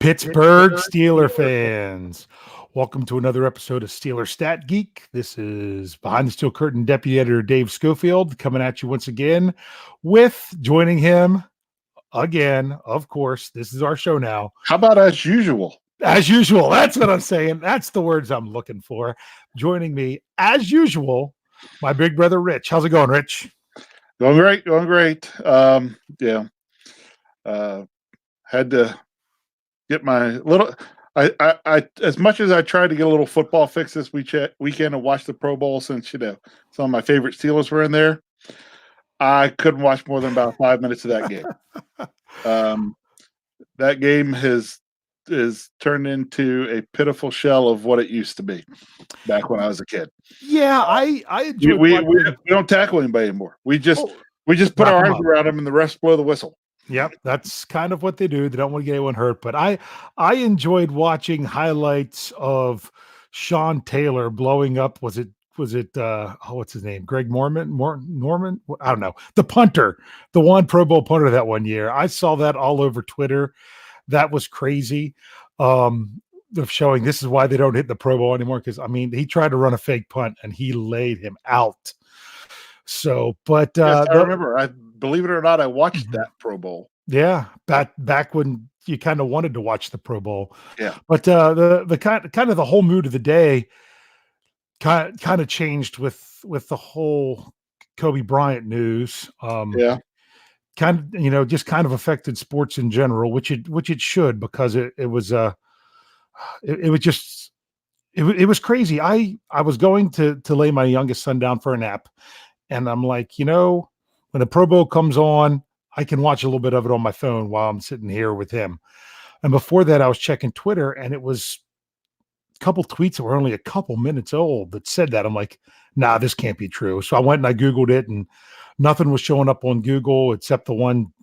Pittsburgh Steeler fans, welcome to another episode of Steelers Stat Geek. This is Behind the Steel Curtain Deputy Editor Dave Schofield coming at you once again with joining him again, of course. This is our show now. How about as usual? As usual. That's what I'm saying. That's the words I'm looking for. Joining me, as usual, my big brother, Rich. How's it going, Rich? Going great. Had to get my little. I as much as I tried to get a little football fix this weekend and watch the Pro Bowl, since some of my favorite Steelers were in there, I couldn't watch more than about 5 minutes of that game. That game has turned into a pitiful shell of what it used to be back when I was a kid. Yeah, I enjoyed we don't tackle anybody anymore. We just put our arms around them and the refs blow the whistle. Yep, that's kind of what they do. They don't want to get anyone hurt. But I enjoyed watching highlights of Sean Taylor blowing up. Was it what's his name? Greg Norman? I don't know. The punter, the one Pro Bowl punter that one year. I saw that all over Twitter. That was crazy. Of showing this is why they don't hit the Pro Bowl anymore. Because he tried to run a fake punt and he laid him out. So, but yes, I remember. Believe it or not, I watched that Pro Bowl. Yeah, back when you kind of wanted to watch the Pro Bowl. Yeah, but the kind of the whole mood of the day kind of changed with the whole Kobe Bryant news. Yeah, kind of just kind of affected sports in general, which it should, because it was crazy. I was going to lay my youngest son down for a nap, and I'm like, when the Pro Bowl comes on, I can watch a little bit of it on my phone while I'm sitting here with him. And before that, I was checking Twitter, and it was a couple tweets that were only a couple minutes old that said that. I'm like, nah, this can't be true. So I went and I Googled it, and nothing was showing up on Google except the one,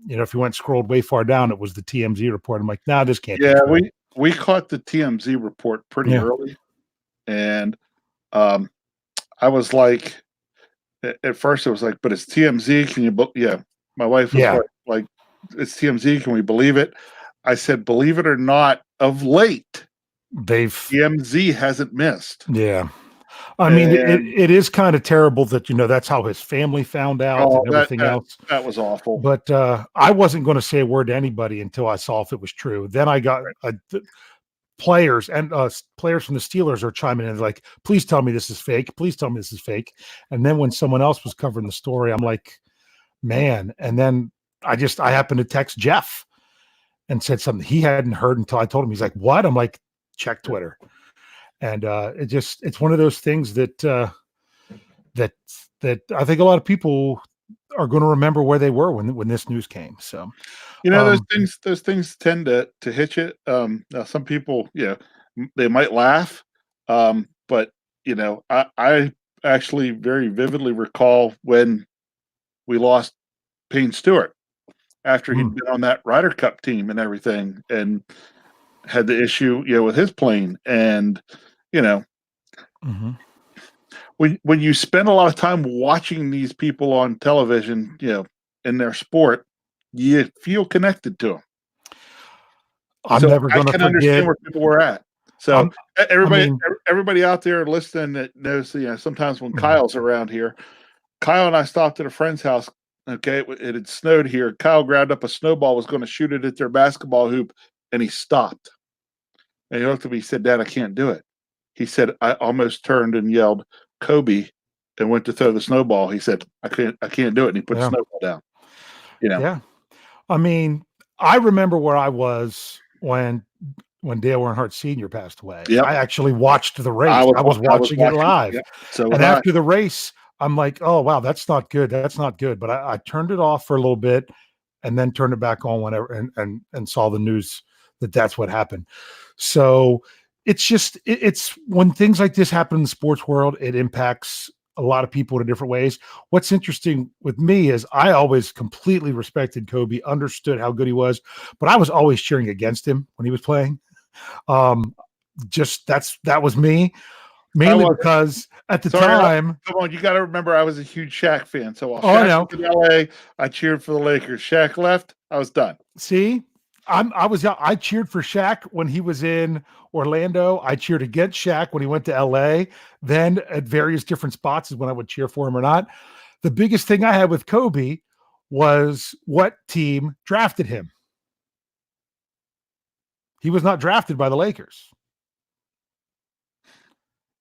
if you scrolled way far down, it was the TMZ report. I'm like, nah, this can't be true. Yeah, we caught the TMZ report pretty early. And I was like, at first it was like, but it's TMZ. Can you? Yeah. My wife was like, it's TMZ. Can we believe it? I said, believe it or not, of late, TMZ hasn't missed. Yeah. I mean, it is kind of terrible that, that's how his family found out and everything else. That was awful. But I wasn't going to say a word to anybody until I saw if it was true. Then I got players from the Steelers are chiming in like, please tell me this is fake. Please tell me this is fake. And then when someone else was covering the story, I'm like, man. And then I happened to text Jeff and said something he hadn't heard until I told him. He's like, what? I'm like, check Twitter. And it's one of those things that I think a lot of people are going to remember where they were when this news came. So, those things tend to hit you. Now some people, they might laugh. But I actually very vividly recall when we lost Payne Stewart after he'd been on that Ryder Cup team and everything, and had the issue, with his plane. And, when you spend a lot of time watching these people on television, in their sport, you feel connected to them. I can understand where people were at. So everybody out there listening that knows, sometimes when Kyle's around here, Kyle and I stopped at a friend's house. Okay, it had snowed here. Kyle grabbed up a snowball, was going to shoot it at their basketball hoop, and he stopped. And he looked at me, he said, Dad, I can't do it. He said, I almost turned and yelled, Kobe, and went to throw the snowball. He said, I can't do it. And he put the snowball down. Yeah. I remember where I was when Dale Earnhardt Sr. passed away. Yep. I actually watched the race. I was watching it live. Yep. So and after the race, I'm like, oh, wow, that's not good. That's not good. But I turned it off for a little bit and then turned it back on whenever and saw the news that's what happened. So it's when things like this happen in the sports world, it impacts a lot of people in different ways. What's interesting with me is I always completely respected Kobe, understood how good he was, but I was always cheering against him when he was playing. That was me. Mainly because at the time, come on, you got to remember I was a huge Shaq fan. So while Shaq was in LA, I cheered for the Lakers. Shaq left, I was done. See, I cheered for Shaq when he was in Orlando. I cheered against Shaq when he went to LA. Then at various different spots is when I would cheer for him or not. The biggest thing I had with Kobe was what team drafted him. He was not drafted by the Lakers.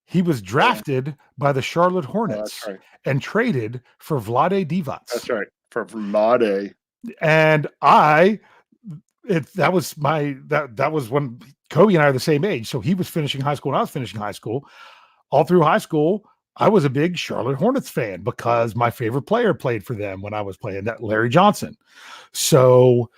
He was drafted by the Charlotte Hornets and traded for Vlade Divac. That's right, for Vlade. And that was when Kobe and I are the same age. So he was finishing high school and I was finishing high school. All through high school, I was a big Charlotte Hornets fan because my favorite player played for them when I was playing, that Larry Johnson. So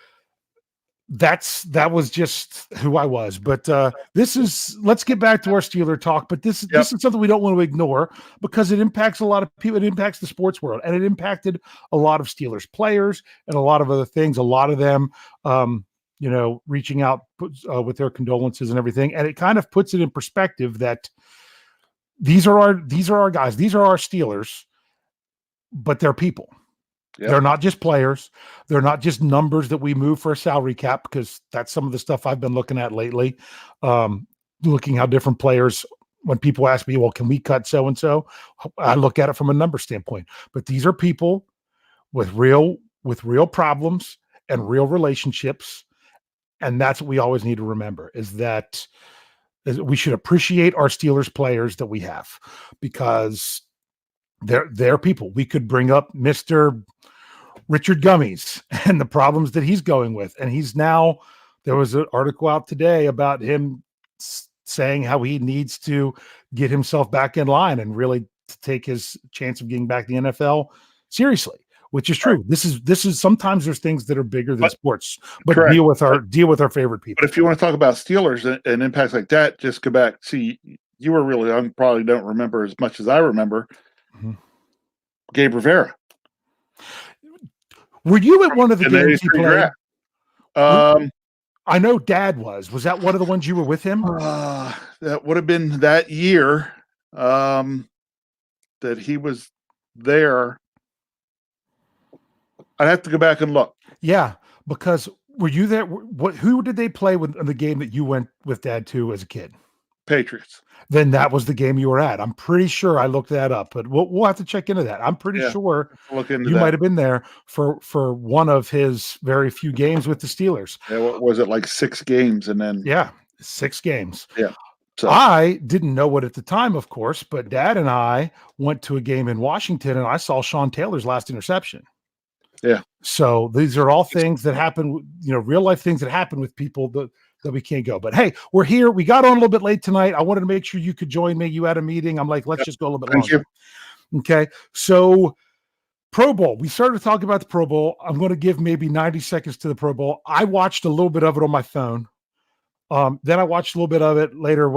that was just who I was. But let's get back to our Steeler talk. But this is something we don't want to ignore because it impacts a lot of people. It impacts the sports world, and it impacted a lot of Steelers players and a lot of other things. A lot of them, reaching out with their condolences and everything. And it kind of puts it in perspective that these are our guys. These are our Steelers, but they're people. Yep. They're not just players. They're not just numbers that we move for a salary cap, because that's some of the stuff I've been looking at lately. Looking how different players, when people ask me, well, can we cut so-and-so? I look at it from a number standpoint. But these are people with real problems and real relationships. And that's what we always need to remember, is that we should appreciate our Steelers players that we have, because they're people. We could bring up Mr. Richard Gummies and the problems that he's going with. And there was an article out today about him saying how he needs to get himself back in line and really take his chance of getting back in the NFL seriously, which is true. This is sometimes there's things that are bigger than sports, but correct. deal with our favorite people. But if you want to talk about Steelers and impacts like that, just go back. See, you were really young, probably don't remember as much as I remember. Mm-hmm. Gabe Rivera. Were you at one of the games he played? I know Dad was. Was that one of the ones you were with him? That would have been that year that he was there. I'd have to go back and look. Yeah, because were you there? Who did they play in the game that you went with Dad to as a kid? Patriots. Then that was the game you were at. I'm pretty sure I looked that up, but we'll have to check into that. I'm pretty sure you might have been there for one of his very few games with the Steelers. Yeah, what was it, like 6 games? And then 6 games. Yeah. So I didn't know it at the time, of course, but Dad and I went to a game in Washington and I saw Sean Taylor's last interception. Yeah. So these are all things that happen, real life things that happen with people that we can't go. But hey, we're here. We got on a little bit late tonight. I wanted to make sure you could join me. You had a meeting. I'm like, let's just go a little bit longer. Okay. So Pro Bowl. We started talking about the Pro Bowl. I'm going to give maybe 90 seconds to the Pro Bowl. I watched a little bit of it on my phone. Then I watched a little bit of it later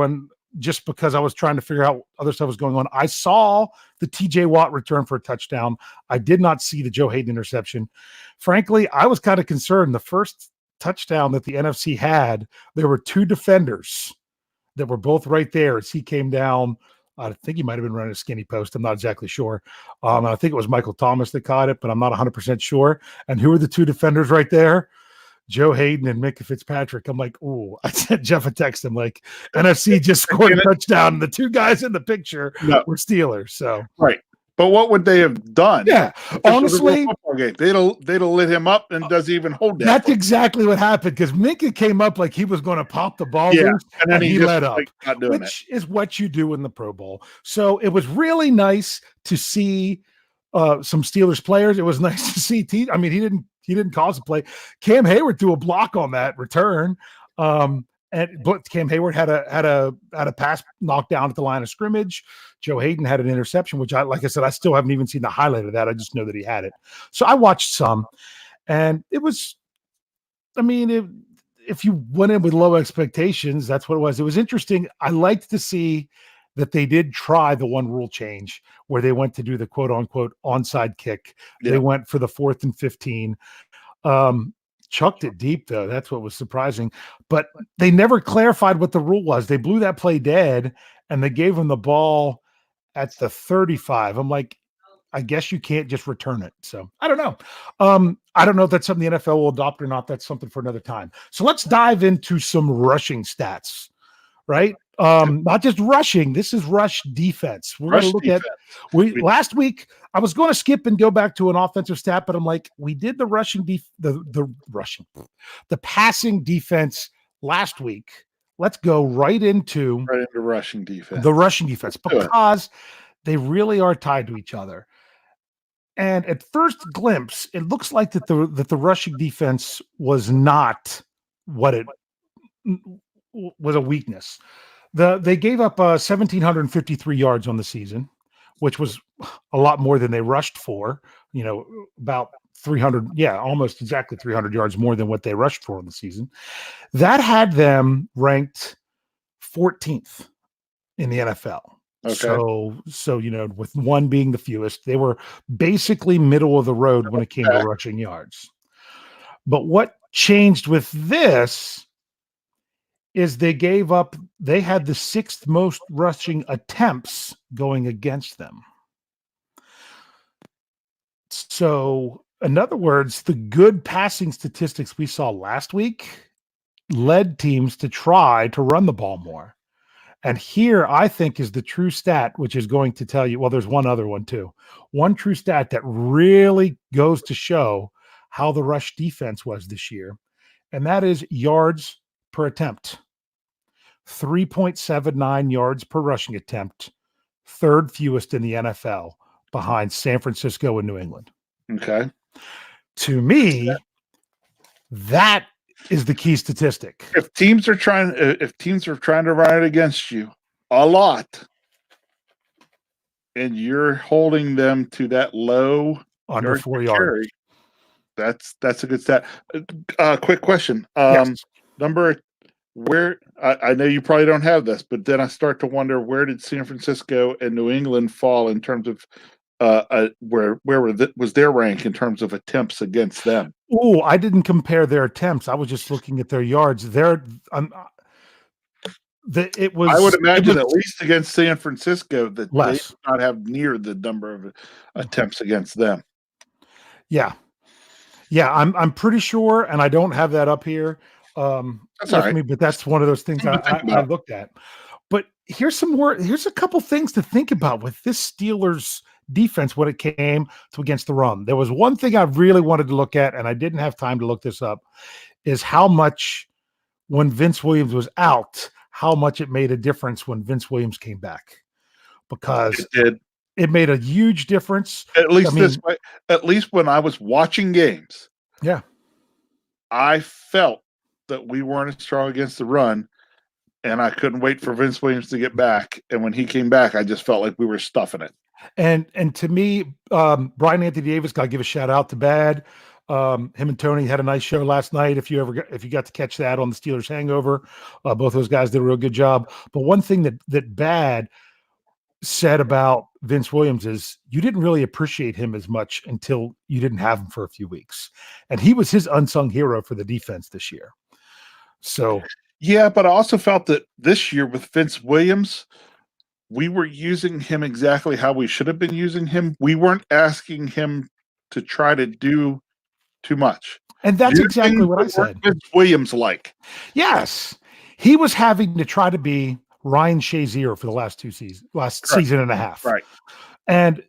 just because I was trying to figure out other stuff was going on. I saw the TJ Watt return for a touchdown. I did not see the Joe Hayden interception. Frankly, I was kind of concerned. The first touchdown that the NFC had, there were 2 defenders that were both right there as he came down. I think he might have been running a skinny post. I'm not exactly sure. I think it was Michael Thomas that caught it, but I'm not 100% sure. And who are the 2 defenders right there? Joe Hayden and Minkah Fitzpatrick. I'm like, ooh, I sent Jeff a text. I'm like, NFC just scored a touchdown. And the 2 guys in the picture were Steelers. So right. But what would they have done? Yeah, honestly, they'd have lit him up, and does he even hold that? That's exactly what happened, because Minkah came up like he was going to pop the ball loose, and then he let up, which is what you do in the Pro Bowl. So it was really nice to see some Steelers players. It was nice to see. He didn't cause a play. Cam Hayward threw a block on that return. But Cam Hayward had a pass knocked down at the line of scrimmage. Joe Hayden had an interception, which like I said, I still haven't even seen the highlight of that. I just know that he had it. So I watched some, and it was, if you went in with low expectations, that's what it was. It was interesting. I liked to see that they did try the one rule change where they went to do the quote unquote onside kick. Yeah. They went for the 4th and 15. Chucked it deep, though. That's what was surprising. But they never clarified what the rule was. They blew that play dead, and they gave him the ball at the 35. I'm like, I guess you can't just return it. So I don't know. I don't know if that's something the NFL will adopt or not. That's something for another time. So let's dive into some rushing stats, right? Not just rushing. This is rush defense. We're going to look defense. at last week. I was going to skip and go back to an offensive stat, but I'm like, we did the passing defense last week. Let's go right into rushing defense. The rushing defense, because they really are tied to each other. And at first glimpse, it looks like that the rushing defense was not what it was, a weakness. They gave up 1,753 yards on the season, which was a lot more than they rushed for. About 300, almost exactly 300 yards more than what they rushed for in the season. That had them ranked 14th in the NFL. Okay. So with one being the fewest, they were basically middle of the road when it came to rushing yards. But what changed with this is they had the 6th most rushing attempts going against them. So, in other words, the good passing statistics we saw last week led teams to try to run the ball more. And here, I think, is the true stat, which is going to tell you, well, there's one other one too. One true stat that really goes to show how the rush defense was this year, and that is yards per attempt. 3.79 yards per rushing attempt, 3rd fewest in the NFL, behind San Francisco and New England. Okay. To me, that is the key statistic. If teams are trying to run it against you a lot, and you're holding them to that low under 4 yards, that's a good stat. Quick question. Yes. Where I know you probably don't have this, but then I start to wonder, where did San Francisco and New England fall in terms of where was their rank in terms of attempts against them? Oh, I didn't compare their attempts. I was just looking at their yards. I would imagine at least against San Francisco that less. They did not have near the number of attempts against them. Yeah, I'm pretty sure, and I don't have that up here. That's all right. Me, but that's one of those things I looked at. But here's a couple things to think about with this Steelers defense when it came to against the run. There was one thing I really wanted to look at, and I didn't have time to look this up, is how much, when Vince Williams was out, how much it made a difference when Vince Williams came back. Because it did. It made a huge difference. At least when I was watching games. Yeah. I felt that we weren't as strong against the run, and I couldn't wait for Vince Williams to get back. And when he came back, I just felt like we were stuffing it. And to me, Brian Anthony Davis, got to give a shout out to Bad. Him and Tony had a nice show last night. If you got to catch that on the Steelers Hangover, both those guys did a real good job. But one thing that Bad said about Vince Williams is you didn't really appreciate him as much until you didn't have him for a few weeks. And he was his unsung hero for the defense this year. So, yeah, but I also felt that this year with Vince Williams, we were using him exactly how we should have been using him. We weren't asking him to try to do too much. And that's exactly what I said. Vince Williams like. Yes. He was having to try to be Ryan Shazier for the last season and a half. Right. And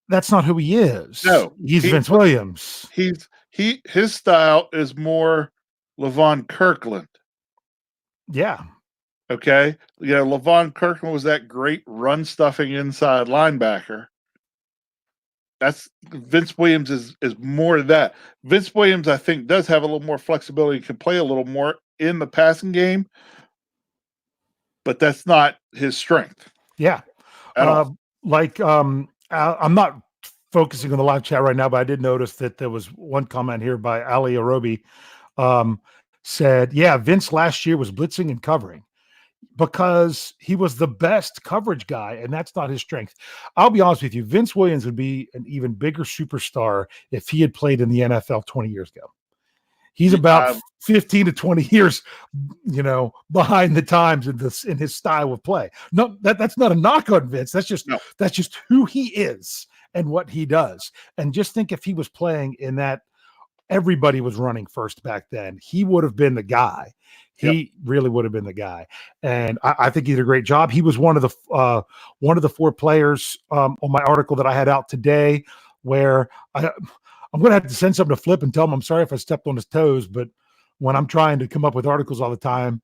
that's not who he is. No. He's Vince Williams. His style is more Levon Kirkland. Yeah. Okay. Yeah, Levon Kirkland was that great run stuffing inside linebacker. That's Vince Williams is more of that. Vince Williams, I think, does have a little more flexibility, can play a little more in the passing game, but that's not his strength. Yeah. I'm not focusing on the live chat right now, but I did notice that there was one comment here by Ali Arobi, said, yeah, Vince last year was blitzing and covering because he was the best coverage guy, and that's not his strength. I'll be honest with you, Vince Williams would be an even bigger superstar if he had played in the NFL 20 years ago. He's about 15 to 20 years, behind the times in his style of play. No, that's not a knock on Vince. That's just who he is and what he does. And just think if he was playing in that everybody was running first back then. He would have been the guy. He really would have been the guy. And I think he did a great job. He was one of the 4 players on my article that I had out today, where I'm going to have to send something to Flip and tell him I'm sorry if I stepped on his toes, but when I'm trying to come up with articles all the time,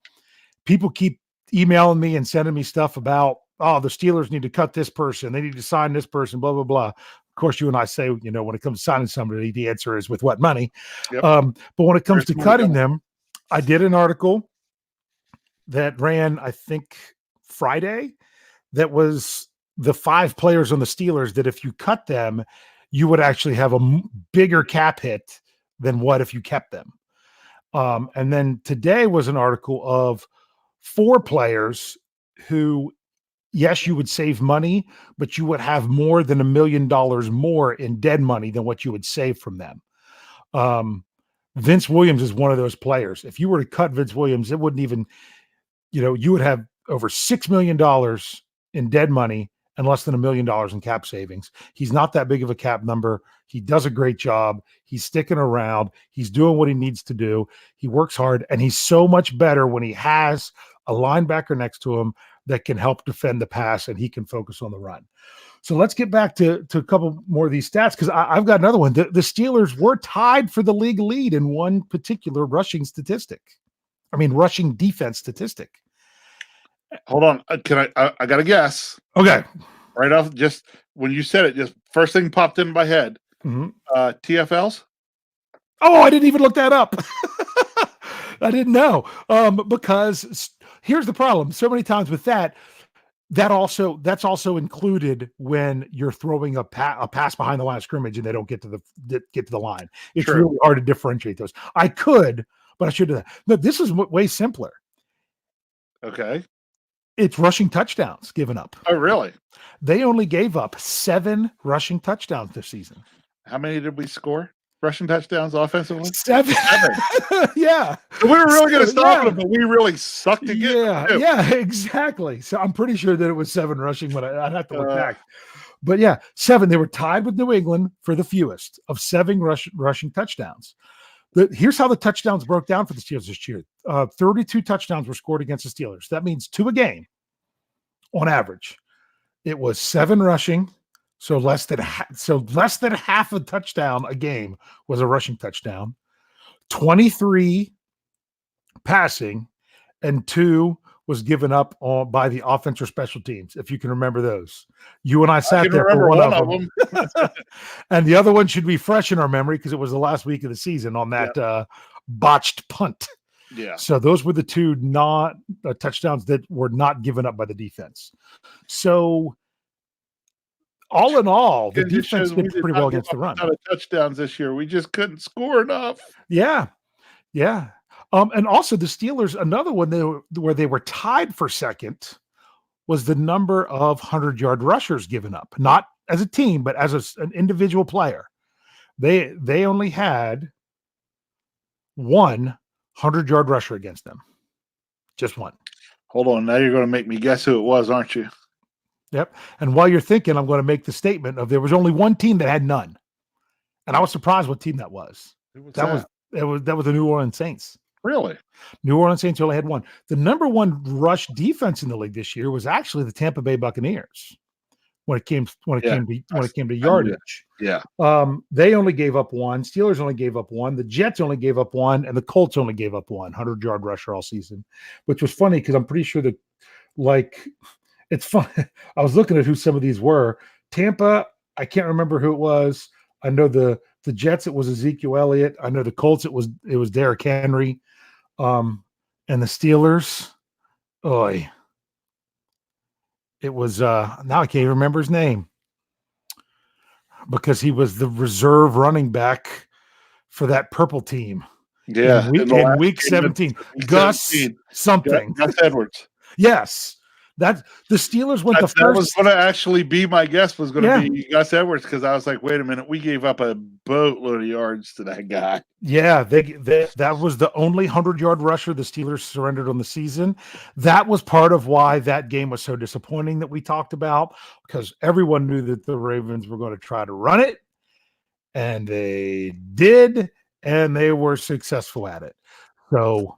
people keep emailing me and sending me stuff about, oh, the Steelers need to cut this person. They need to sign this person, blah, blah, blah. Of course, you and I say, when it comes to signing somebody, the answer is with what money. But when it comes to cutting them, I did an article that ran, I think, Friday, that was the 5 players on the Steelers that if you cut them, you would actually have a bigger cap hit than what if you kept them. And then today was an article of 4 players who, yes, you would save money, but you would have more than $1 million more in dead money than what you would save from them. Vince Williams is one of those players. If you were to cut Vince Williams, it wouldn't even, you would have over $6 million in dead money and less than $1 million in cap savings. He's not that big of a cap number. He does a great job. He's sticking around. He's doing what he needs to do. He works hard, and he's so much better when he has a linebacker next to him that can help defend the pass, and he can focus on the run. So let's get back to a couple more of these stats, because I've got another one. The Steelers were tied for the league lead in one particular rushing defense statistic. Hold on. I got to guess. Okay. Right off, just when you said it, just first thing popped in my head. TFLs? Oh, I didn't even look that up. I didn't know. Because here's the problem. So many times with that's also included when you're throwing a pass behind the line of scrimmage and they don't get to the line. It's really hard to differentiate those. I could, but I should have. No, this is way simpler. Okay. It's rushing touchdowns given up. Oh, really? They only gave up 7 rushing touchdowns this season. How many did we score? Rushing touchdowns offensively? 7. Yeah. So we were really going to stop them, but we really sucked again. Yeah, exactly. So I'm pretty sure that it was 7 rushing, but I'd have to look back. But yeah, 7. They were tied with New England for the fewest of 7 rushing touchdowns. Here's how the touchdowns broke down for the Steelers this year. 32 touchdowns were scored against the Steelers. That means 2 a game on average. It was 7 rushing, so less than half a touchdown a game was a rushing touchdown. 23 passing, and 2 was given up by the offense or special teams, if you can remember those. You and I sat there for one of them. And the other one should be fresh in our memory because it was the last week of the season on that botched punt. Yeah. So those were the 2 not touchdowns that were not given up by the defense. So all in all, the defense did pretty well against the run. Touchdowns this year. We just couldn't score enough. Yeah. Yeah. And also the Steelers, another one where they were tied for second was the number of 100-yard rushers given up, not as a team, but as an individual player. They only had 1 100-yard rusher against them. Just 1. Hold on. Now you're going to make me guess who it was, aren't you? Yep. And while you're thinking, I'm going to make the statement of there was only 1 team that had none. And I was surprised what team that was. That was the New Orleans Saints. Really? New Orleans Saints only had 1. The number 1 rush defense in the league this year was actually the Tampa Bay Buccaneers when it came to yardage. Yeah. They only gave up 1. Steelers only gave up 1. The Jets only gave up 1, and the Colts only gave up 1 100-yard rusher all season, which was funny because I'm pretty sure that, it's fun. I was looking at who some of these were. Tampa, I can't remember who it was. I know the Jets, it was Ezekiel Elliott. I know the Colts, it was Derrick Henry. And the Steelers, it was now I can't even remember his name because he was the reserve running back for that purple team. Yeah, in week 17, Gus something. Gus Edwards. Yes. That the Steelers went the first. That was going to actually be my guess. Was going to be Gus Edwards because I was like, wait a minute, we gave up a boatload of yards to that guy. Yeah, that was the only 100-yard rusher the Steelers surrendered on the season. That was part of why that game was so disappointing that we talked about, because everyone knew that the Ravens were going to try to run it, and they did, and they were successful at it. So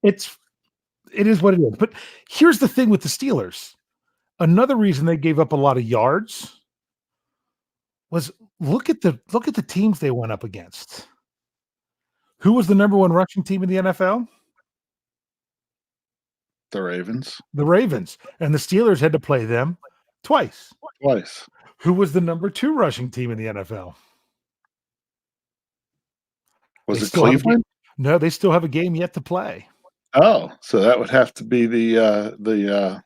it is what it is. But here's the thing with the Steelers. Another reason they gave up a lot of yards was look at the teams they went up against. Who was the number one rushing team in the NFL? The Ravens. The Ravens. And the Steelers had to play them twice. Who was the number 2 rushing team in the NFL? Was it Cleveland? No, they still have a game yet to play. Oh, so that would have to be the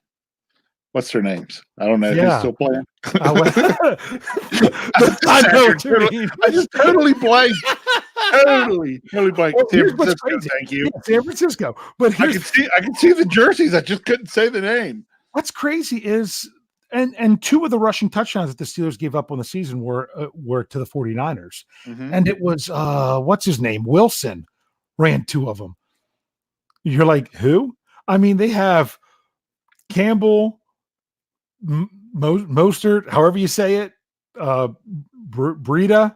what's their names? I don't know. Yeah. Who's still playing? I know what you mean. I just totally blanked. Totally blanked. Well, San Francisco, thank you. Yeah, San Francisco. But I can see the jerseys. I just couldn't say the name. What's crazy is and 2 of the rushing touchdowns that the Steelers gave up on the season were to the 49ers. Mm-hmm. And it was what's his name? Wilson ran 2 of them. You're like, who? I mean, they have Campbell, Mostert, however you say it, Breida.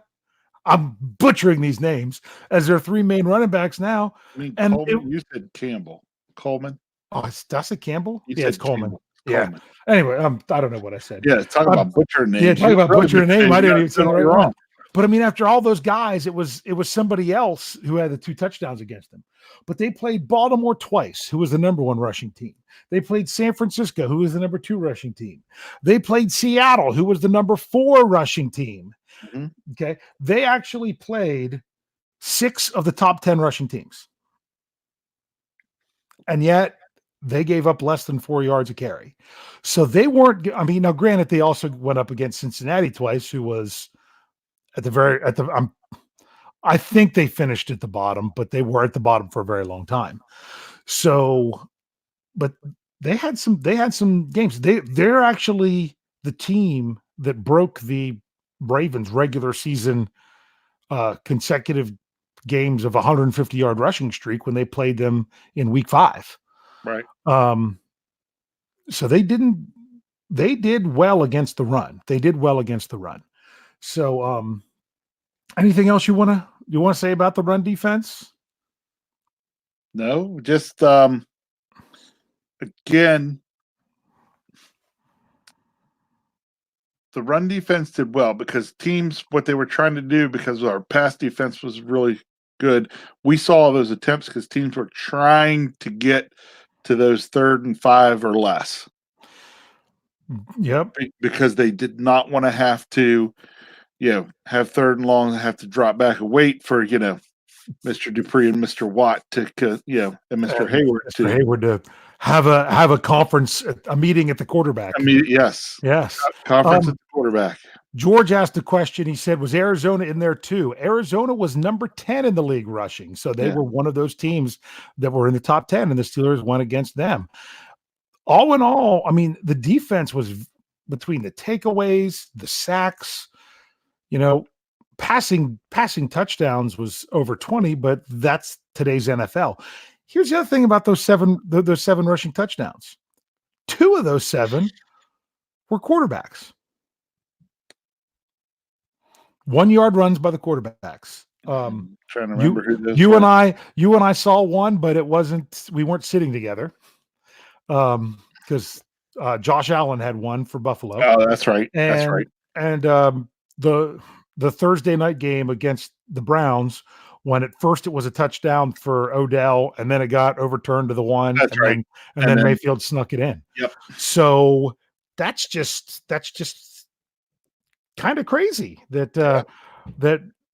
I'm butchering these names as their 3 main running backs now. I mean, and you said Campbell. Coleman. Oh, that's a Campbell? Yeah, it's Coleman. Yeah. Anyway, I don't know what I said. Yeah, talking about butchering names. Yeah, talking about butchering name. I didn't even say it right wrong. But I mean, after all those guys, it was somebody else who had the 2 touchdowns against them. But they played Baltimore twice, who was the number 1 rushing team. They played San Francisco, who was the number 2 rushing team. They played Seattle, who was the number 4 rushing team. Mm-hmm. Okay. They actually played 6 of the top 10 rushing teams. And yet they gave up less than 4 yards a carry. So they weren't, I mean, now granted, they also went up against Cincinnati twice, who was I think they finished at the bottom, but they were at the bottom for a very long time. So, but they had some games. They're actually the team that broke the Ravens regular season consecutive games of 150-yard rushing streak when they played them in week 5. Right. So they did well against the run. So, anything else you want to say about the run defense? No, just again, the run defense did well because teams, what they were trying to do, because our pass defense was really good. We saw those attempts because teams were trying to get to those 3rd and 5 or less. Yep. Because they did not want to have to, have 3rd and long, have to drop back and wait for, Mr. Dupree and Mr. Watt to, and Mr. Hayward to have a conference, a meeting at the quarterback. Yes. Conference at the quarterback. George asked a question. He said, was Arizona in there too? Arizona was number 10 in the league rushing. So they were one of those teams that were in the top 10, and the Steelers went against them. All in all, I mean, the defense was between the takeaways, the sacks, passing touchdowns was over 20, but that's today's NFL. Here's the other thing about those 7 rushing touchdowns. 2 of those 7 were quarterbacks. 1-yard runs by the quarterbacks. Trying to remember who those you were. and I saw one, but we weren't sitting together. Because Josh Allen had one for Buffalo. Oh, that's right. And the Thursday night game against the Browns, when at first it was a touchdown for Odell, and then it got overturned to the 1. That's right. And then Mayfield snuck it in. Yep. So that's just kind of crazy that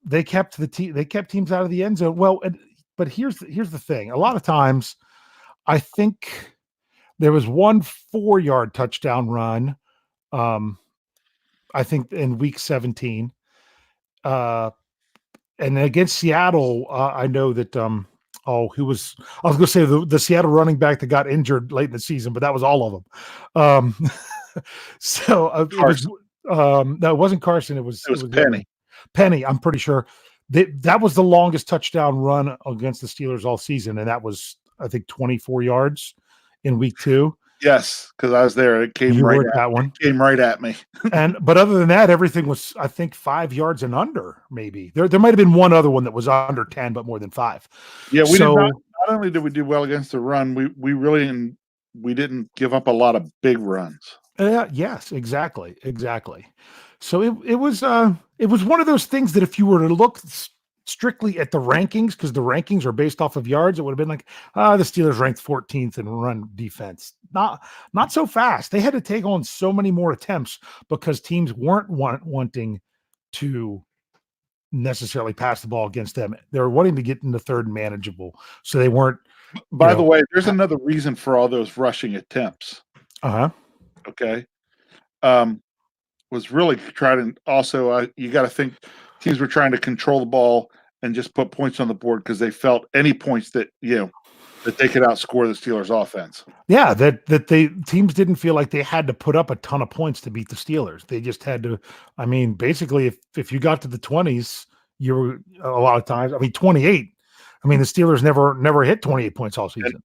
they kept teams out of the end zone. Well, but here's the thing. A lot of times, I think there was one 4-yard touchdown run, I think in week 17. And against Seattle, I know that I was going to say the Seattle running back that got injured late in the season, but that was all of them. No, it wasn't Carson. It was Penny. Penny, I'm pretty sure. That was the longest touchdown run against the Steelers all season, and that was, I think, 24 yards in week 2. Yes, because I was there. It came You right were at at that one. it came right at me. But other than that, everything was, I think, 5 yards and under, maybe. There might have been one other one that was under 10, but more than 5. Yeah, we did not. So Not only did we do well against the run, we really didn't give up a lot of big runs. yes, exactly, exactly. So it was one of those things that if you were to look strictly at the rankings, because the rankings are based off of yards, it would have been like, the Steelers ranked 14th in run defense. Not so fast. They had to take on so many more attempts because teams weren't wanting to necessarily pass the ball against them. They were wanting to get in the third manageable, so they weren't. By the way, there's another reason for all those rushing attempts. Okay. Was really trying to also, you got to think teams were trying to control the ball and just put points on the board because they felt any points that, that they could outscore the Steelers offense. Yeah, teams didn't feel like they had to put up a ton of points to beat the Steelers. They just had to, I mean, basically if you got to the 20s, you were a lot of times, 28. I mean, the Steelers never hit 28 points all season.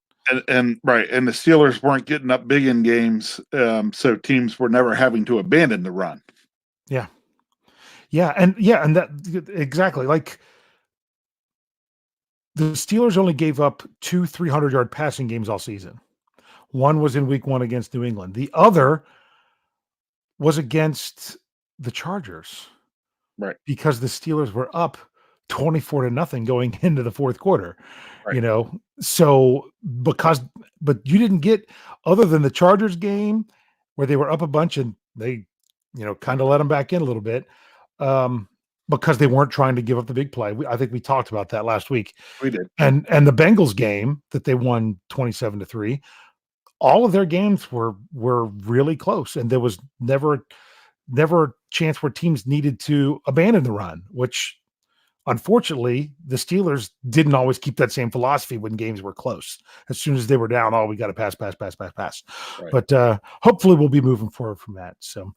And the Steelers weren't getting up big in games, so teams were never having to abandon the run. Yeah, and that exactly, like the Steelers only gave up 2 300-yard passing games all season. One was in week 1 against New England. The other was against the Chargers, right? Because the Steelers were up 24-0 going into the fourth quarter. Right. So but you didn't get, other than the Chargers game where they were up a bunch and they, kind of let them back in a little bit, because they weren't trying to give up the big play. I think we talked about that last week. We did. And the Bengals game that they won 27-3, all of their games were really close, and there was never a chance where teams needed to abandon the run, which unfortunately, the Steelers didn't always keep that same philosophy when games were close. As soon as they were down, we got to pass. Right. But hopefully we'll be moving forward from that. So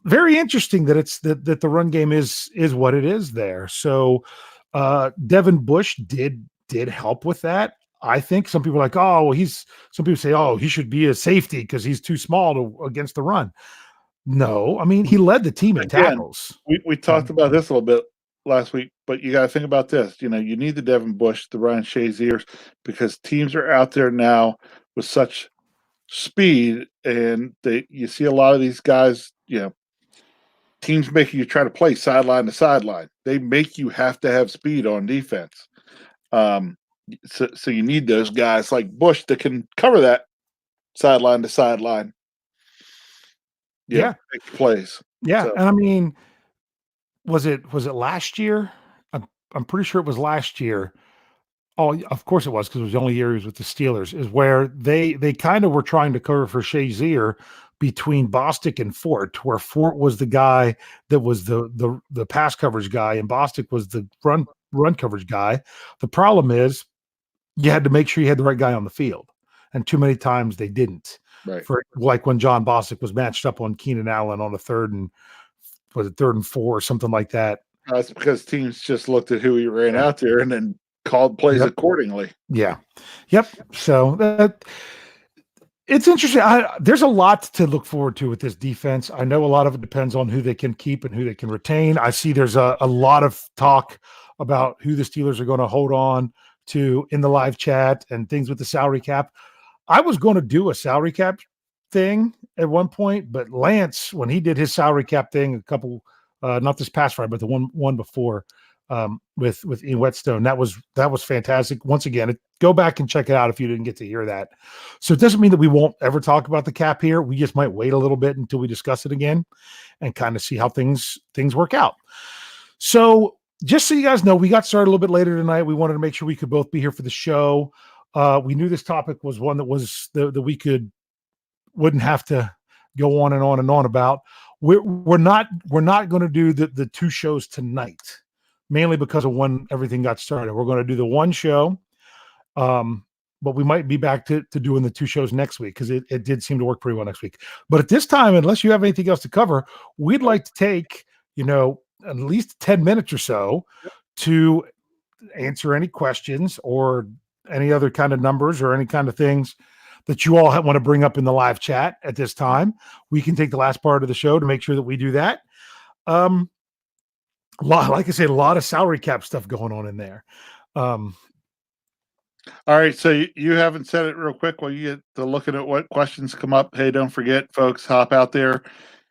very interesting that it's that the run game is what it is there. So Devin Bush did help with that. I think some people are like, some people say, he should be a safety because he's too small against the run. No, I mean, he led the team in tackles. We talked about this a little bit last week, but you got to think about this. You need the Devin Bush, the Ryan Shaziers, because teams are out there now with such speed, and you see a lot of these guys, teams making you try to play sideline to sideline. They make you have to have speed on defense. So you need those guys like Bush that can cover that sideline to sideline. Yeah. Make plays. Yeah. So. And I mean, was it last year? I'm pretty sure it was last year. Oh, of course it was, because it was the only year he was with the Steelers, is where they kind of were trying to cover for Shazier between Bostic and Fort, where Fort was the guy that was the pass coverage guy and Bostic was the run coverage guy. The problem is you had to make sure you had the right guy on the field, and too many times they didn't. Right. For like when John Bostic was matched up on Keenan Allen on the 3rd and 4 or something like that. That's because teams just looked at who he ran out there and then called plays accordingly. Yeah. Yep. So it's interesting. There's a lot to look forward to with this defense. I know a lot of it depends on who they can keep and who they can retain. I see there's a lot of talk about who the Steelers are going to hold on to in the live chat and things with the salary cap. I was going to do a salary cap thing at one point, but Lance, when he did his salary cap thing a couple, not this past Friday, but the one before, with Ian Whetstone, that was fantastic. Once again, go back and check it out if you didn't get to hear that. So it doesn't mean that we won't ever talk about the cap here. We just might wait a little bit until we discuss it again and kind of see how things work out. So just so you guys know, we got started a little bit later tonight. We wanted to make sure we could both be here for the show. We knew this topic was one that was that we wouldn't have to go on and on and on about. We're not going to do the 2 shows tonight, mainly because of when everything got started. We're going to do the 1 show, but we might be back to doing the 2 shows next week, because it did seem to work pretty well next week. But at this time, unless you have anything else to cover, we'd like to take at least 10 minutes or so to answer any questions or any other kind of numbers or any kind of things that you all want to bring up in the live chat at this time, we can take the last part of the show to make sure that we do that. Like I said, a lot of salary cap stuff going on in there. All right, so you haven't said it real quick while you get to looking at what questions come up. Hey, don't forget, folks, hop out there,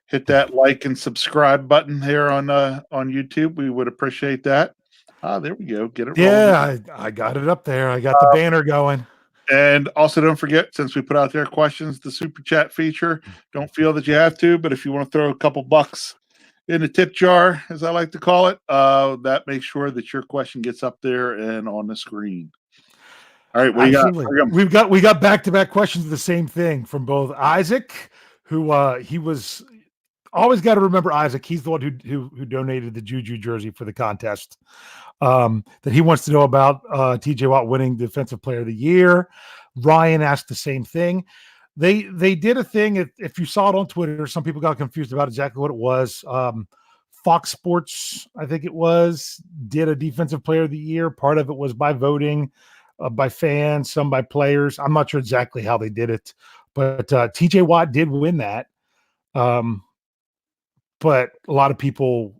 hit that like and subscribe button here on YouTube. We would appreciate that. There we go. Get it rolling. Yeah, I got it up there. I got the banner going. And also, don't forget, since we put out there questions, the super chat feature. Don't feel that you have to, but if you want to throw a couple bucks in the tip jar, as I like to call it, that makes sure that your question gets up there and on the screen. All right, what do you got? We got back-to-back questions of the same thing from both Isaac, who he was always got to remember Isaac. He's the one who donated the Juju jersey for the contest. That he wants to know about TJ Watt winning Defensive Player of the Year. Ryan asked the same thing. They did a thing. If you saw it on Twitter, some people got confused about exactly what it was. Fox Sports, I think it was, did a Defensive Player of the Year. Part of it was by voting, by fans, some by players. I'm not sure exactly how they did it, but TJ Watt did win that. But a lot of people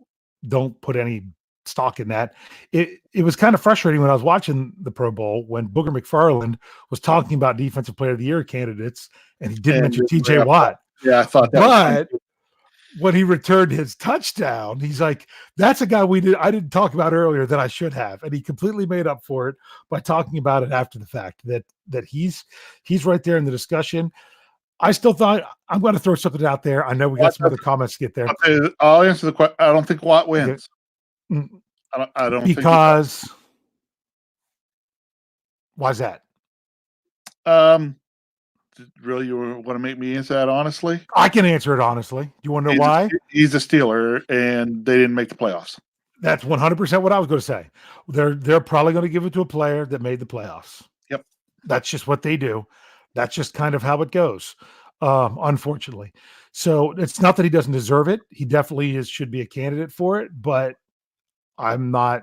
don't put any stock in that. It was kind of frustrating when I was watching the Pro Bowl when Booger McFarland was talking about Defensive Player of the Year candidates, and he didn't mention TJ Watt. Yeah, I thought that. But when he returned his touchdown, he's like, "That's a guy I didn't talk about earlier that I should have," and he completely made up for it by talking about it after the fact. That he's right there in the discussion. I still thought I'm going to throw something out there. I know we got some other comments to get there. I'll answer the question. I don't think Watt wins. Okay. I don't because why's that? Really, you want to make me answer that honestly? I can answer it honestly. You want to know why? He's a Steeler, and they didn't make the playoffs. That's 100% what I was going to say. They're probably going to give it to a player that made the playoffs. Yep, that's just what they do. That's just kind of how it goes, unfortunately. So it's not that he doesn't deserve it. He definitely should be a candidate for it, but I'm not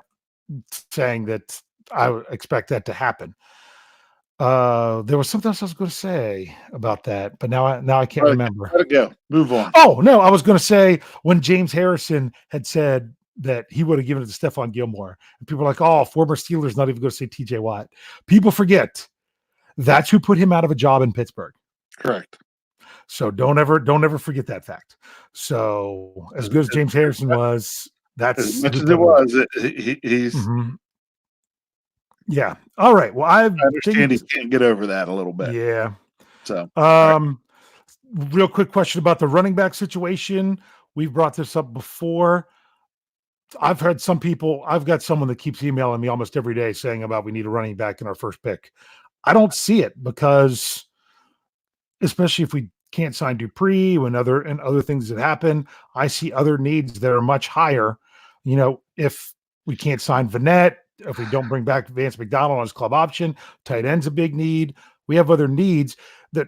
saying that I would expect that to happen. There was something else I was going to say about that, but now I can't remember. Let it go. Move on. Oh, no, I was going to say when James Harrison had said that he would have given it to Stephon Gilmore, and people were like, "Oh, former Steelers not even going to say TJ Watt." People forget that's who put him out of a job in Pittsburgh. Correct. So don't ever forget that fact. So as good as James Harrison was, that's as much as it was. He's yeah. All right. Well, I understand he can't get over that a little bit. Yeah. So real quick question about the running back situation. We've brought this up before. I've got someone that keeps emailing me almost every day saying about we need a running back in our first pick. I don't see it because, especially if we can't sign Dupree and other things that happen, I see other needs that are much higher. If we can't sign Vanette, if we don't bring back Vance McDonald on his club option, tight end's a big need. We have other needs that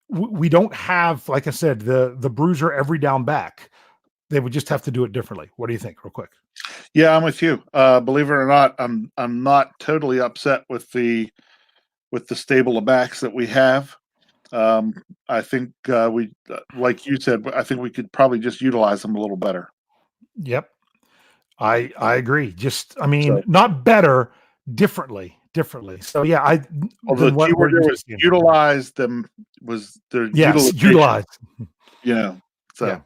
we don't have. Like I said, the bruiser every down back. They would just have to do it differently. What do you think, real quick? Yeah, I'm with you. Believe it or not, I'm not totally upset with the stable of backs that we have. I think we, like you said, I think we could probably just utilize them a little better. Yep, I agree. Not better, differently. So yeah, the keyword there was utilize them was their utilized. Yeah. So yeah.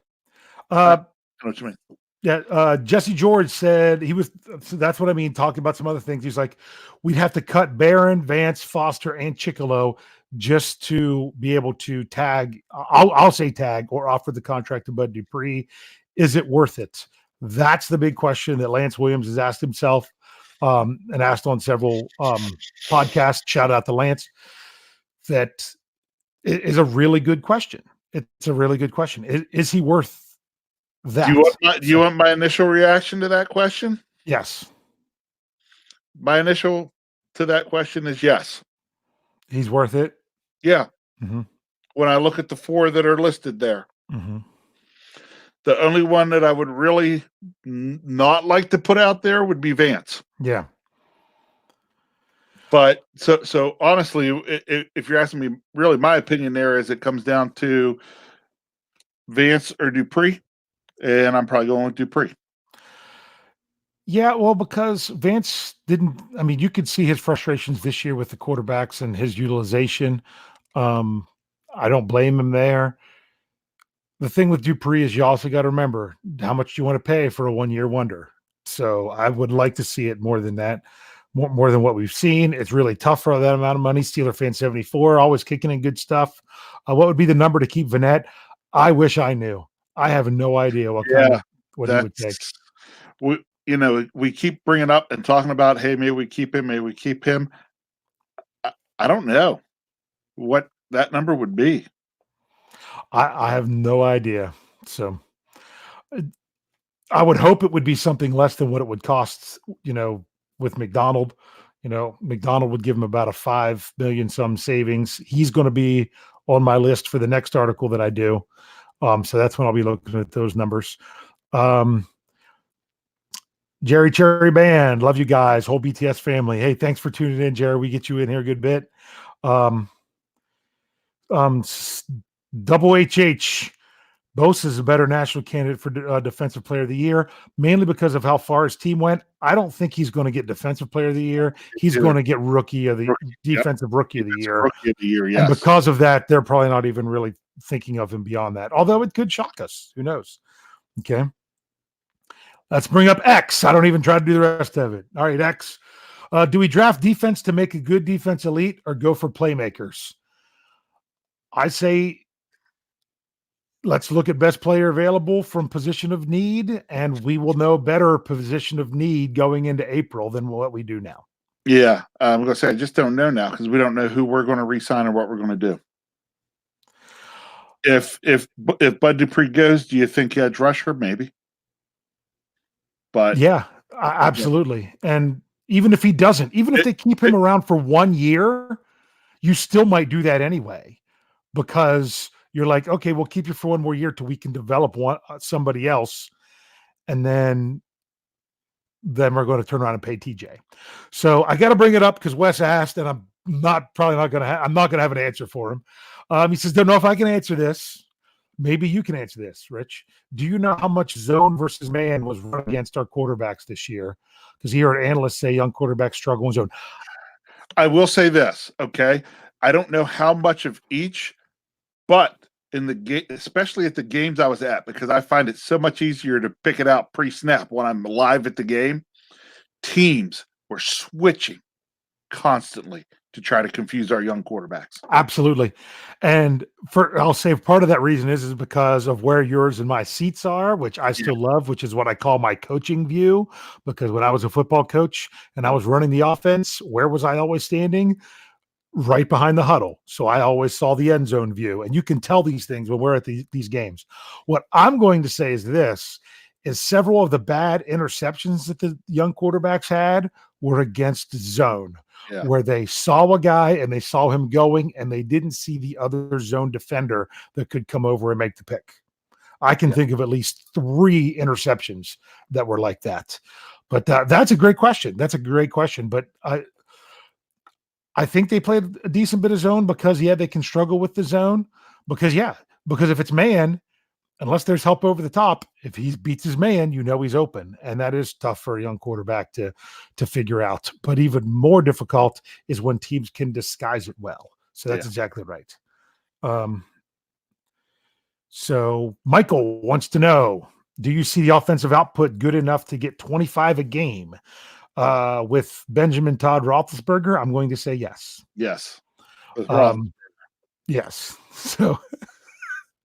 I know what you mean. Yeah, Jesse George said so that's what I mean, talking about some other things. He's like, we'd have to cut Barron, Vance, Foster, and Chickalo just to be able to tag, I'll say tag, or offer the contract to Bud Dupree. Is it worth it? That's the big question that Lance Williams has asked himself and asked on several podcasts. Shout out to Lance. That is a really good question. It's a really good question. Is he worth that? Do you want my initial reaction to that question? Yes. My initial to that question is yes. He's worth it? Yeah. Mm-hmm. When I look at the four that are listed there, mm-hmm. The only one that I would really not like to put out there would be Vance. Yeah. But so honestly, if you're asking me, really, my opinion there is it comes down to Vance or Dupree, and I'm probably going with Dupree. Yeah, well, because Vance didn't. I mean, you could see his frustrations this year with the quarterbacks and his utilization. Um, I don't blame him there. The thing with Dupree is you also got to remember how much you want to pay for a 1-year wonder. So I would like to see it more than that, more than what we've seen. It's really tough for that amount of money. Steeler fan 74, always kicking in good stuff. What would be the number to keep Vanette? I wish I knew. I have no idea what he would take. We keep bringing up and talking about, hey, maybe we keep him, maybe we keep him. I don't know what that number would be. I have no idea. So I would hope it would be something less than what it would cost, with McDonald. McDonald would give him about a 5 million some savings. He's going to be on my list for the next article that I do. So that's when I'll be looking at those numbers. Jerry Cherry Band, love you guys, whole BTS family. Hey, thanks for tuning in, Jerry. We get you in here a good bit. Double HH, Bosa is a better national candidate for defensive player of the year, mainly because of how far his team went. I don't think he's going to get defensive player of the year. He's going to get defensive rookie of the year. Rookie of the year, yes. And because of that, they're probably not even really thinking of him beyond that. Although it could shock us. Who knows? Okay. Let's bring up X. I don't even try to do the rest of it. All right, X. Do we draft defense to make a good defense elite or go for playmakers? I say let's look at best player available from position of need, and we will know better position of need going into April than what we do now. Yeah, I'm going to say I just don't know now because we don't know who we're going to re-sign or what we're going to do. If Bud Dupree goes, do you think edge rusher? Maybe. But yeah, absolutely. And even if he doesn't, even if they keep him around for 1 year, you still might do that anyway, because you're like, okay, we'll keep you for 1 more year till we can develop somebody else. And then we're going to turn around and pay TJ. So I got to bring it up because Wes asked, and I'm not going to have an answer for him. He says, don't know if I can answer this. Maybe you can answer this, Rich. Do you know how much zone versus man was run against our quarterbacks this year? Because you heard analysts say young quarterbacks struggle in zone. I will say this, okay? I don't know how much of each, but in the game, especially at the games I was at, because I find it so much easier to pick it out pre-snap when I'm live at the game, teams were switching constantly to try to confuse our young quarterbacks. Absolutely. And I'll say part of that reason is because of where yours and my seats are, which I still love, which is what I call my coaching view. Because when I was a football coach and I was running the offense, where was I always standing? Right behind the huddle. So I always saw the end zone view. And you can tell these things when we're at these games. What I'm going to say is several of the bad interceptions that the young quarterbacks had were against zone. Yeah. Where they saw a guy and they saw him going and they didn't see the other zone defender that could come over and make the pick. I can think of at least 3 interceptions that were like that. But that's a great question. But I think they played a decent bit of zone because, they can struggle with the zone. Because if it's man, unless there's help over the top, if he beats his man, he's open. And that is tough for a young quarterback to figure out. But even more difficult is when teams can disguise it well. So that's exactly right. So Michael wants to know, do you see the offensive output good enough to get 25 a game with Benjamin Todd Roethlisberger? I'm going to say yes. Yes. Yes. So...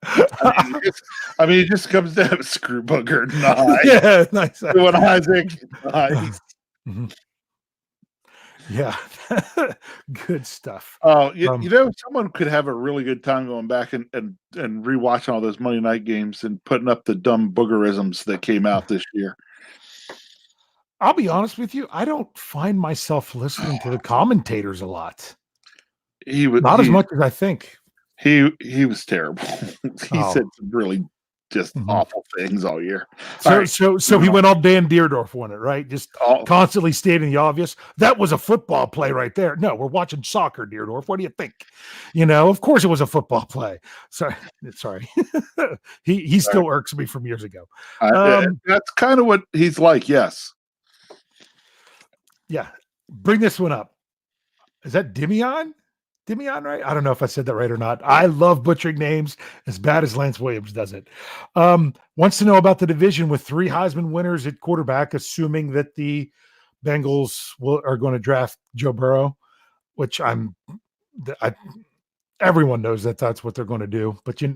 it just comes down to screw booger. Nice. Yeah, nice. Doing Isaac. Nice. Mm-hmm. Yeah, good stuff. Oh, someone could have a really good time going back and rewatching all those Monday night games and putting up the dumb boogerisms that came out this year. I'll be honest with you, I don't find myself listening to the commentators a lot. Not as much as I think. He was terrible. He said some really just awful things all year. So he went all Dan Deerdorf on it, right? Just constantly stating the obvious. That was a football play right there. No, we're watching soccer, Deerdorf. What do you think? Of course it was a football play. Sorry. He still irks me from years ago. That's kind of what he's like. Yes. Yeah. Bring this one up. Is that Dimion? Dimion, right? I don't know if I said that right or not. I love butchering names as bad as Lance Williams does it. Wants to know about the division with 3 Heisman winners at quarterback, assuming that the Bengals are going to draft Joe Burrow, which everyone knows that that's what they're going to do. But you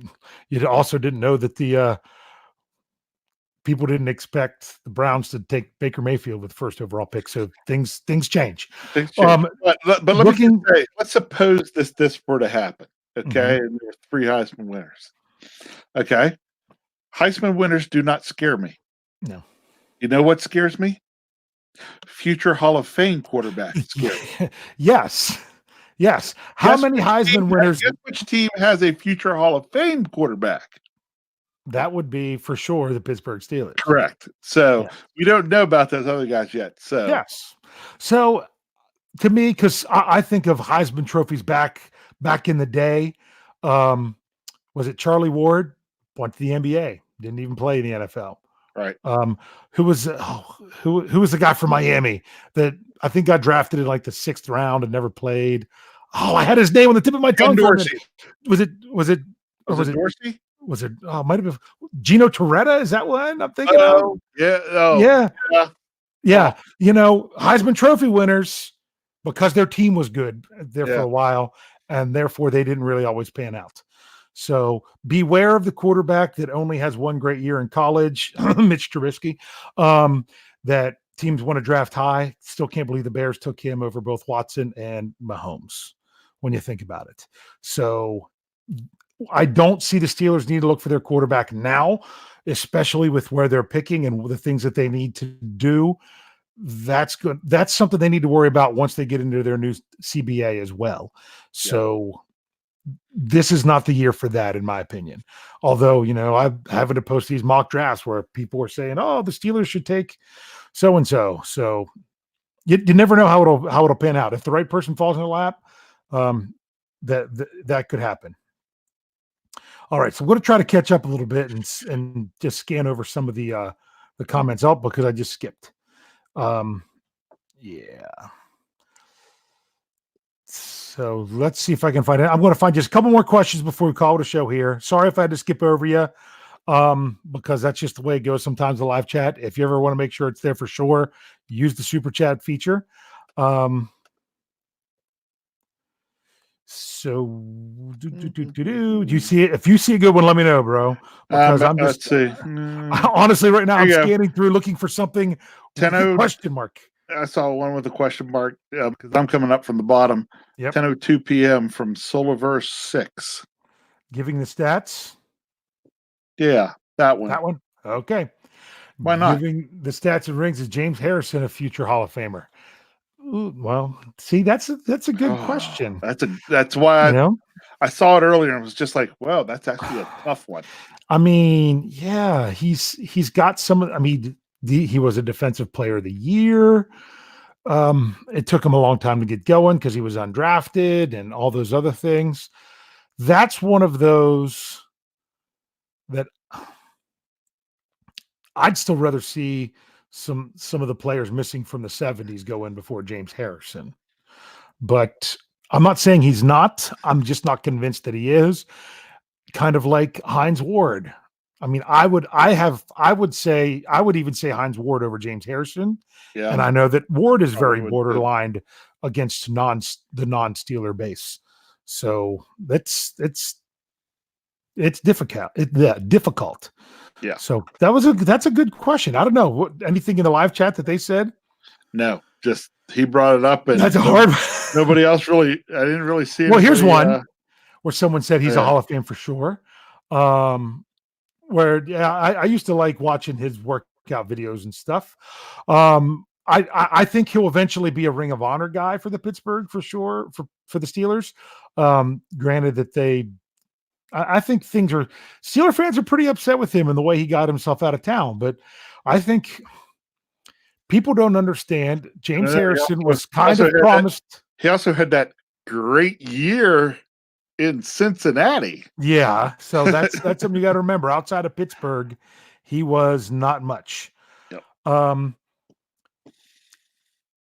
also didn't know that the people didn't expect the Browns to take Baker Mayfield with first overall pick. So things change. Things change. But let me just say, let's suppose this were to happen. Okay. And there were 3 Heisman winners. Okay. Heisman winners do not scare me. No. You know what scares me? Future Hall of Fame quarterbacks scare me. Yes. How many Heisman winners? Guess which team has a future Hall of Fame quarterback? That would be for sure the Pittsburgh Steelers. Correct. So we don't know about those other guys yet. So yes. So to me, because I think of Heisman trophies back in the day. Was it Charlie Ward? Went to the NBA, didn't even play in the NFL. Right. Who was the guy from Miami that I think got drafted in like the 6th round and never played? Oh, I had his name on the tip of my tongue. Dorsey. Was it Dorsey? Was it? Oh, might have been Gino Torretta. Is that one I'm thinking of? Yeah. Yeah. Heisman Trophy winners because their team was good there for a while, and therefore they didn't really always pan out. So beware of the quarterback that only has one great year in college, Mitch Trubisky, that teams want to draft high. Still can't believe the Bears took him over both Watson and Mahomes when you think about it. So I don't see the Steelers need to look for their quarterback now, especially with where they're picking and the things that they need to do. That's good. That's something they need to worry about once they get into their new CBA as well. So this is not the year for that, in my opinion. Although, I'm having to post these mock drafts where people are saying, "Oh, the Steelers should take so-and-so." So you never know how it'll pan out. If the right person falls in their lap, that could happen. All right, so I'm going to try to catch up a little bit and just scan over some of the comments out because I just skipped. So let's see if I can find it. I'm going to find just a couple more questions before we call it a show here. Sorry if I had to skip over you, because that's just the way it goes sometimes, the live chat. If you ever want to make sure it's there for sure, use the super chat feature. So do you see it? If you see a good one, let me know, bro. Because I'm just honestly right now I'm scanning through looking for something. Question mark. I saw one with a question mark because I'm coming up from the bottom. 10:02 p.m. from Solarverse 6. Giving the stats. Yeah, that one. That one. Okay. Why not? Giving the stats and rings is James Harrison a future Hall of Famer? Ooh, well, see, that's a good question. That's why I saw it earlier and was just like, well, that's actually a tough one. I mean, yeah, he's got some. I mean, he was a defensive player of the year. It took him a long time to get going because he was undrafted and all those other things. That's one of those that I'd still rather see some of the players missing from the 70s go in before James Harrison. But I'm not saying he's not. I'm just not convinced that he is. Kind of like Hines Ward. I mean, I would even say Hines Ward over James Harrison. Yeah. And I know that Ward is very borderline against the non-Steeler base. So it's difficult. Difficult. Yeah. So that's a good question. I don't know. Anything in the live chat that they said? No, just he brought it up, and that's a hard. Nobody else really. I didn't really see it. Well, here's one where someone said he's a Hall of Fame for sure. Where I used to like watching his workout videos and stuff. I think he'll eventually be a Ring of Honor guy for the Pittsburgh for sure for the Steelers. Granted that they I think Steeler fans are pretty upset with him and the way he got himself out of town. But I think people don't understand. James Harrison was kind of promised. He also had that great year in Cincinnati. Yeah. So that's something you got to remember. Outside of Pittsburgh, he was not much. Yep.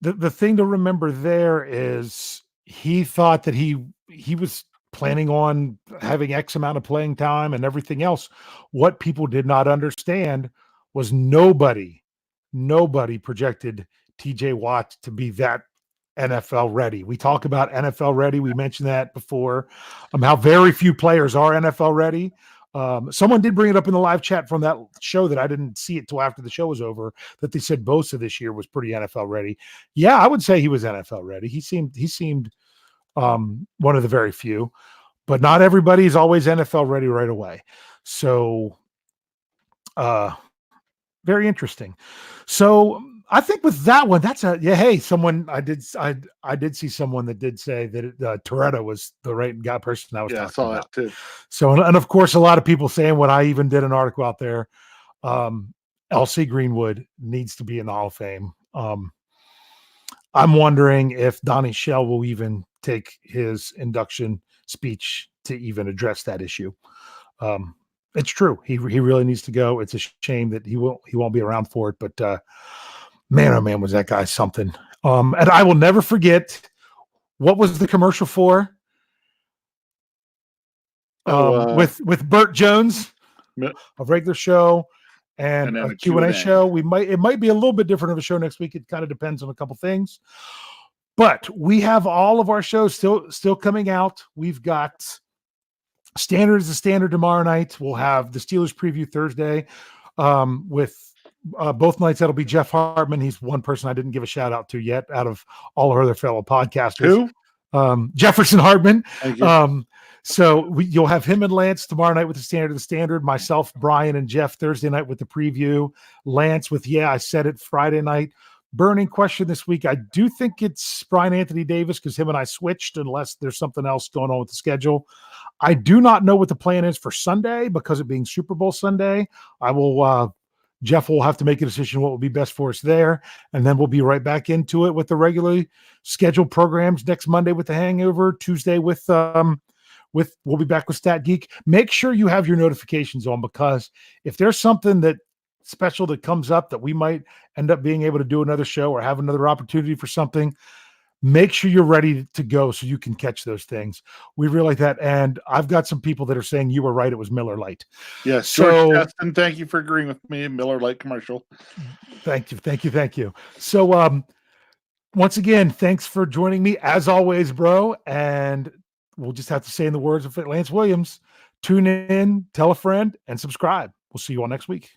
The thing to remember there is he thought that he was planning on having X amount of playing time and everything else. What people did not understand was nobody projected TJ Watt to be that NFL ready. We talk about NFL ready. We mentioned that before, how very few players are NFL ready. Someone did bring it up in the live chat from that show that I didn't see it till after the show was over, that they said Bosa this year was pretty NFL ready. Yeah, I would say he was NFL ready. He seemed one of the very few, but not everybody is always NFL ready right away. So, very interesting. So I think with that one, hey, someone I did see someone that did say that Toretto was the right person I was talking saw about. That too. So, and of course, a lot of people saying what I even did an article out there. LC Greenwood needs to be in the Hall of Fame. I'm wondering if Donnie Shell will even take his induction speech to even address that issue. It's true. He really needs to go. It's a shame that he won't be around for it. But man, oh man, was that guy something. And I will never forget, what was the commercial for? With Burt Jones, a regular show and a Q&A show. It might be a little bit different of a show next week. It kind of depends on a couple things. But we have all of our shows still coming out. We've got Standard is the Standard tomorrow night. We'll have the Steelers preview Thursday with both nights. That'll be Jeff Hartman. He's one person I didn't give a shout out to yet out of all our other fellow podcasters. Who? Jefferson Hartman. So you'll have him and Lance tomorrow night with the Standard. Myself, Brian, and Jeff Thursday night with the preview. Lance with I said it Friday night. Burning question this week. I do think it's Brian Anthony Davis because him and I switched unless there's something else going on with the schedule. I do not know what the plan is for Sunday because it being Super Bowl Sunday. Jeff will have to make a decision what will be best for us there. And then we'll be right back into it with the regularly scheduled programs next Monday with the Hangover, Tuesday with we'll be back with Stat Geek. Make sure you have your notifications on, because if there's something that special that comes up that we might end up being able to do another show or have another opportunity for something, make sure you're ready to go so you can catch those things. We really like that. And I've got some people that are saying you were right. It was Miller Lite. Yes. So, George Justin, thank you for agreeing with me. Miller Lite commercial. Thank you. So, once again, thanks for joining me as always, bro. And we'll just have to say in the words of Lance Williams, tune in, tell a friend, and subscribe. We'll see you all next week.